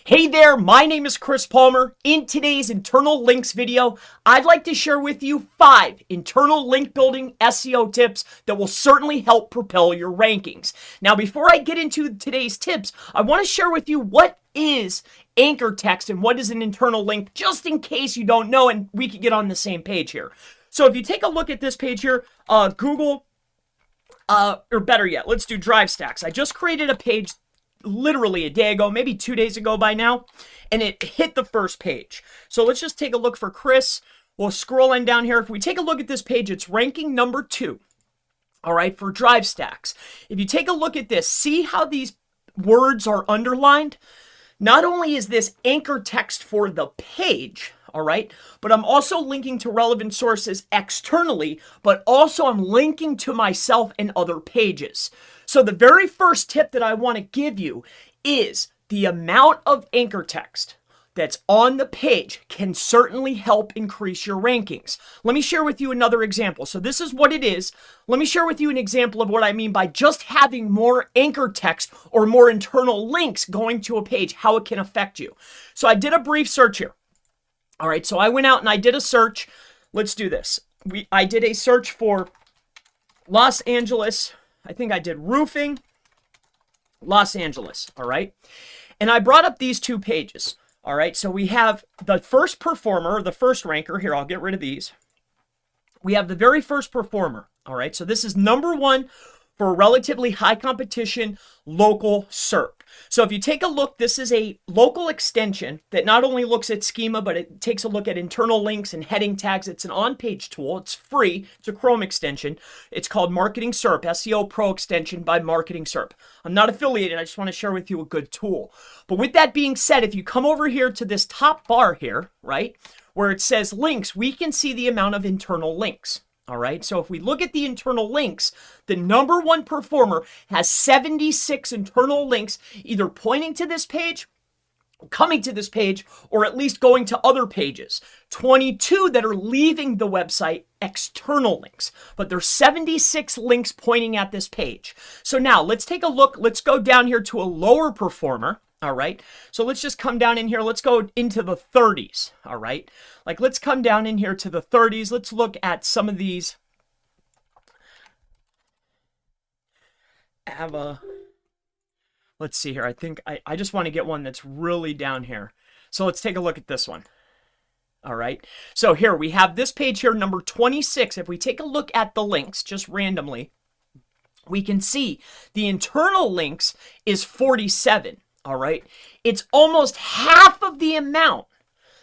Hey there, my name is Chris Palmer. In today's internal links video, I'd like to share with you 5 internal link building SEO tips that will certainly help propel your rankings. Now, before I get into today's tips, I want to share with you what is anchor text and what is an internal link, just in case you don't know, and we can get on the same page here. So if you take a look at this page here, Google, or better yet, let's do Drive Stacks. I just created a page literally a day ago, maybe 2 days ago by now, and it hit the first page. So let's just take a look for Chris. We'll scroll in down here. If we take a look at this page, it's ranking number 2, all right, for Drive Stacks. If you take a look at this, see how these words are underlined? Not only is this anchor text for the page, all right, but I'm also linking to relevant sources externally, but also I'm linking to myself and other pages. So the very first tip that I want to give you is the amount of anchor text that's on the page can certainly help increase your rankings. Let me share with you another example. So this is what it is. Let me share with you an example of what I mean by just having more anchor text or more internal links going to a page, how it can affect you. So I did a brief search here. All right, so I went out and I did a search. Let's do this. I did a search for Los Angeles. I think I did roofing, Los Angeles, all right? And I brought up these 2 pages, all right? So we have the first performer, the first ranker. Here, I'll get rid of these. We have the very first performer, all right? So this is number 1 for a relatively high competition local SERP. So if you take a look, this is a local extension that not only looks at schema, but it takes a look at internal links and heading tags. It's an on-page tool. It's free. It's a Chrome extension. It's called Marketing SERP, SEO Pro extension by Marketing SERP. I'm not affiliated. I just want to share with you a good tool. But with that being said, if you come over here to this top bar here, right, where it says links, we can see the amount of internal links. All right, so if we look at the internal links, the number 1 performer has 76 internal links, either pointing to this page, coming to this page, or at least going to other pages. 22 that are leaving the website, external links, but there's 76 links pointing at this page. So now let's take a look. Let's go down here to a lower performer. All right, so let's just come down in here. Let's go into the 30s. All right, like let's come down in here to the 30s. Let's look at some of these. Let's see here. I think I just want to get one that's really down here. So let's take a look at this one. All right, so here we have this page here, number 26. If we take a look at the links just randomly, we can see the internal links is 47. All right, it's almost half of the amount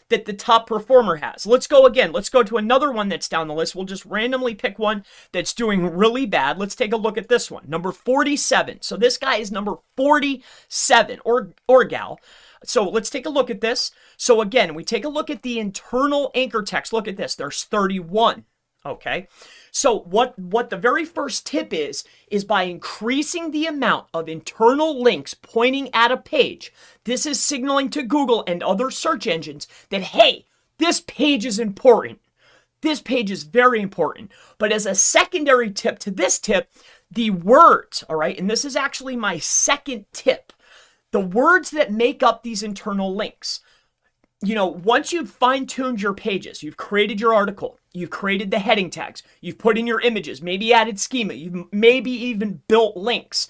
that the top performer has. Let's go again. Let's go to another one that's down the list. We'll just randomly pick one that's doing really bad. Let's take a look at this one, number 47. So this guy is number 47, or gal. So let's take a look at this. So again, we take a look at the internal anchor text. Look at this. There's 31. Okay, so what the very first tip is by increasing the amount of internal links pointing at a page, this is signaling to Google and other search engines that, hey, this page is important. This page is very important. But as a secondary tip to this tip, the words, all right, and this is actually my second tip, the words that make up these internal links. You know, once you've fine-tuned your pages, you've created your article, you've created the heading tags, you've put in your images, maybe added schema, you've maybe even built links.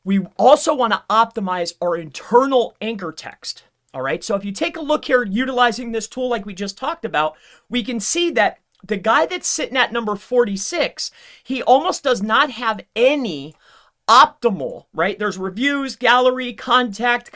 We also want to optimize our internal anchor text. All right, so if you take a look here utilizing this tool like we just talked about, we can see that the guy that's sitting at number 46, he almost does not have any optimal, right? There's reviews, gallery, contact.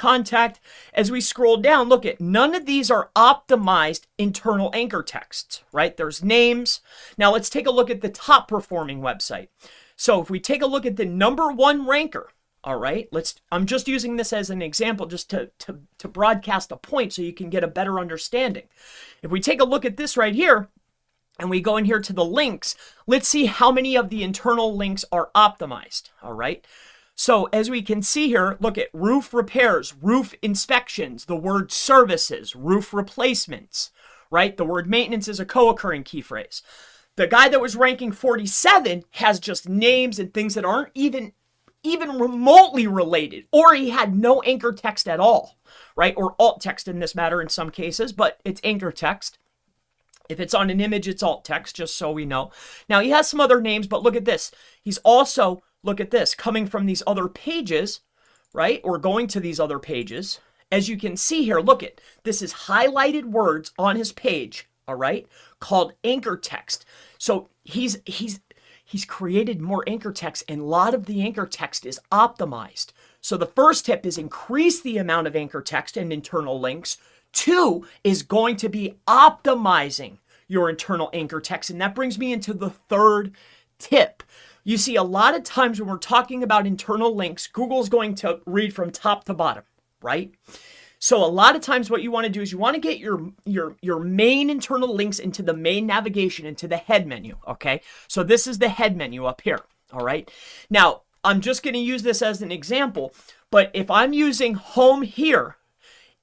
As we scroll down, look at none of these are optimized internal anchor texts, right? There's names. Now let's take a look at the top performing website. So if we take a look at the number 1 ranker, all right, I'm just using this as an example just to broadcast a point so you can get a better understanding. If we take a look at this right here, and we go in here to the links, let's see how many of the internal links are optimized, all right? So as we can see here, look at roof repairs, roof inspections, the word services, roof replacements, right? The word maintenance is a co-occurring key phrase. The guy that was ranking 47 has just names and things that aren't even even remotely related, or he had no anchor text at all, right? Or alt text in this matter in some cases, but it's anchor text. If it's on an image, it's alt text, just so we know. Now, he has some other names, but look at this. He's also, look at this, coming from these other pages, right? Or going to these other pages. As you can see here, look at, this is highlighted words on his page, all right, called anchor text. So he's created more anchor text, and a lot of the anchor text is optimized. So the first tip is increase the amount of anchor text and internal links. 2 is going to be optimizing your internal anchor text. And that brings me into the third tip. You see, a lot of times when we're talking about internal links, Google's going to read from top to bottom, right? So a lot of times what you want to do is you want to get your main internal links into the main navigation, into the head menu, okay? So this is the head menu up here, all right? Now, I'm just going to use this as an example, but if I'm using home here,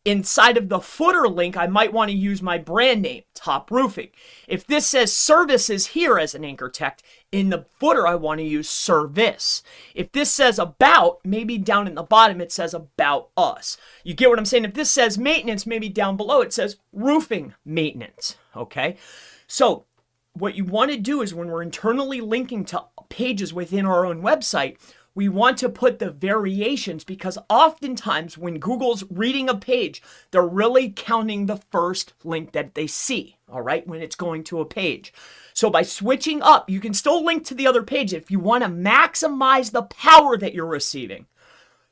inside of the footer link, I might want to use my brand name, Top Roofing. If this says services here as an anchor text, in the footer, I want to use service. If this says about, maybe down in the bottom, it says about us. You get what I'm saying? If this says maintenance, maybe down below, it says roofing maintenance, okay? So what you want to do is when we're internally linking to pages within our own website, we want to put the variations, because oftentimes when Google's reading a page, they're really counting the first link that they see, all right, when it's going to a page. So by switching up, you can still link to the other page if you want to maximize the power that you're receiving.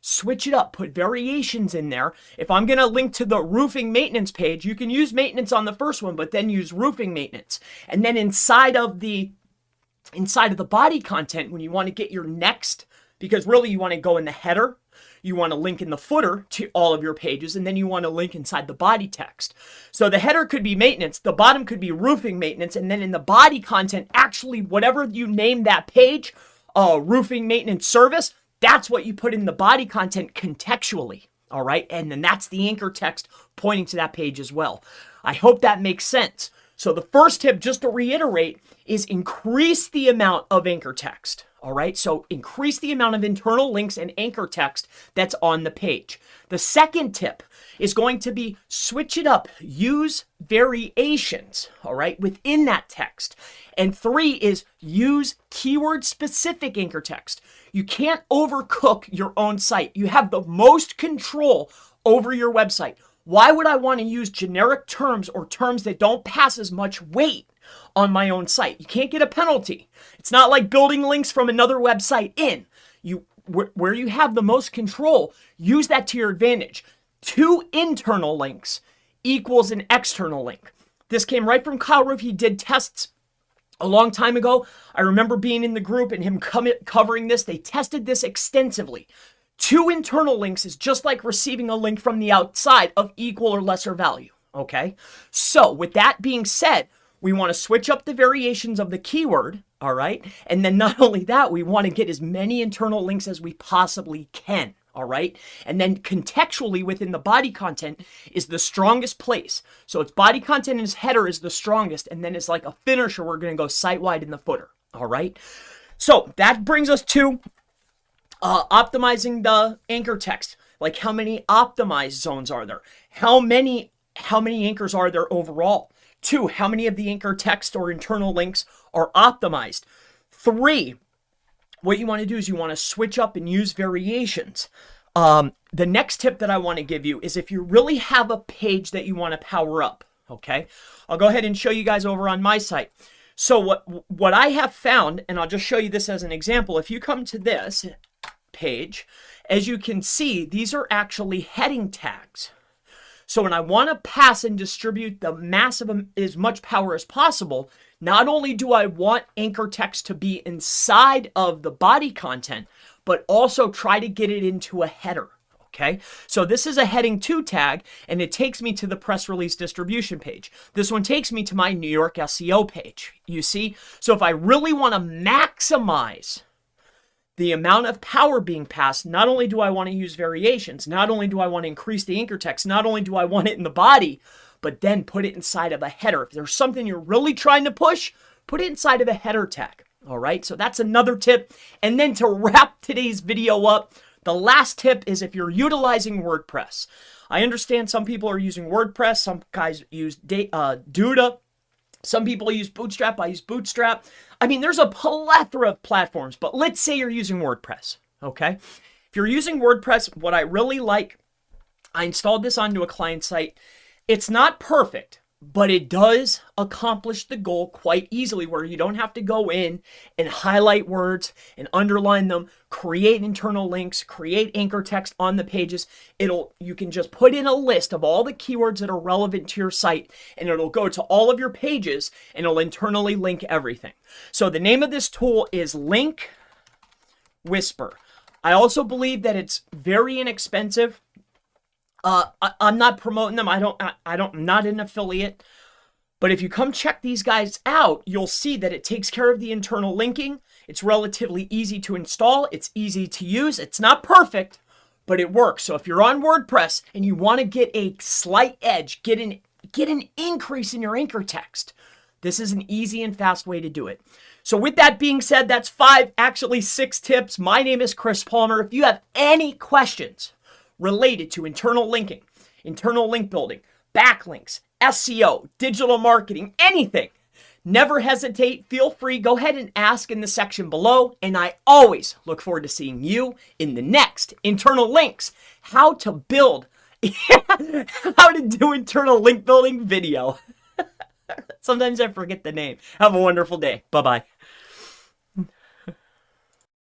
Switch it up, put variations in there. If I'm going to link to the roofing maintenance page, you can use maintenance on the first one, but then use roofing maintenance. And then inside of the body content, when you want to get your next, because really you want to go in the header, you want to link in the footer to all of your pages, and then you want to link inside the body text. So the header could be maintenance, the bottom could be roofing maintenance, and then in the body content, actually whatever you name that page, roofing maintenance service, that's what you put in the body content contextually, all right? And then that's the anchor text pointing to that page as well. I hope that makes sense. So the first tip, just to reiterate, is increase the amount of anchor text. All right, so increase the amount of internal links and anchor text that's on the page. The second tip is going to be switch it up, use variations, all right, within that text. And 3 is use keyword-specific anchor text. You can't overcook your own site. You have the most control over your website. Why would I want to use generic terms or terms that don't pass as much weight on my own site? You can't get a penalty. It's not like building links from another website in. Where you have the most control, use that to your advantage. 2 internal links equals an external link. This came right from Kyle Roof. He did tests a long time ago. I remember being in the group and him covering this. They tested this extensively. 2 internal links is just like receiving a link from the outside of equal or lesser value, okay? So with that being said, we want to switch up the variations of the keyword, all right? And then not only that, we want to get as many internal links as we possibly can, all right? And then contextually within the body content is the strongest place. So its body content and its header is the strongest, and then it's like a finisher, we're going to go site-wide in the footer, all right? So that brings us to optimizing the anchor text. Like how many optimized zones are there? How many anchors are there overall? 2, how many of the anchor text or internal links are optimized? 3, what you want to do is you want to switch up and use variations. The next tip that I want to give you is if you really have a page that you want to power up, okay? I'll go ahead and show you guys over on my site. So what I have found, and I'll just show you this as an example, if you come to this page, as you can see, these are actually heading tags. So when I want to pass and distribute the massive as much power as possible, not only do I want anchor text to be inside of the body content, but also try to get it into a header. Okay, so this is a heading 2 tag, and it takes me to the press release distribution page. This one takes me to my New York SEO page, you see? So if I really want to maximize the amount of power being passed, not only do I want to use variations, not only do I want to increase the anchor text, not only do I want it in the body, but then put it inside of a header. If there's something you're really trying to push, put it inside of a header tag. All right, so that's another tip. And then to wrap today's video up, the last tip is if you're utilizing WordPress. I understand some people are using WordPress, some guys use Duda, some people use Bootstrap, I use Bootstrap. I mean, there's a plethora of platforms, but let's say you're using WordPress, okay? If you're using WordPress, what I really like, I installed this onto a client site. It's not perfect, but it does accomplish the goal quite easily where you don't have to go in and highlight words and underline them, create internal links, create anchor text on the pages. You can just put in a list of all the keywords that are relevant to your site, and it'll go to all of your pages and it'll internally link everything. So the name of this tool is Link Whisper. I also believe that it's very inexpensive. I'm not promoting them. I'm not an affiliate. But if you come check these guys out, you'll see that it takes care of the internal linking. It's relatively easy to install. It's easy to use. It's not perfect, but it works. So if you're on WordPress and you want to get a slight edge, get an increase in your anchor text, this is an easy and fast way to do it. So with that being said, that's 5, actually 6 tips. My name is Chris Palmer. If you have any questions related to internal linking, internal link building, backlinks, SEO, digital marketing, anything, never hesitate. Feel free. Go ahead and ask in the section below. And I always look forward to seeing you in the next internal links, how to build, how to do internal link building video. Sometimes I forget the name. Have a wonderful day. Bye-bye.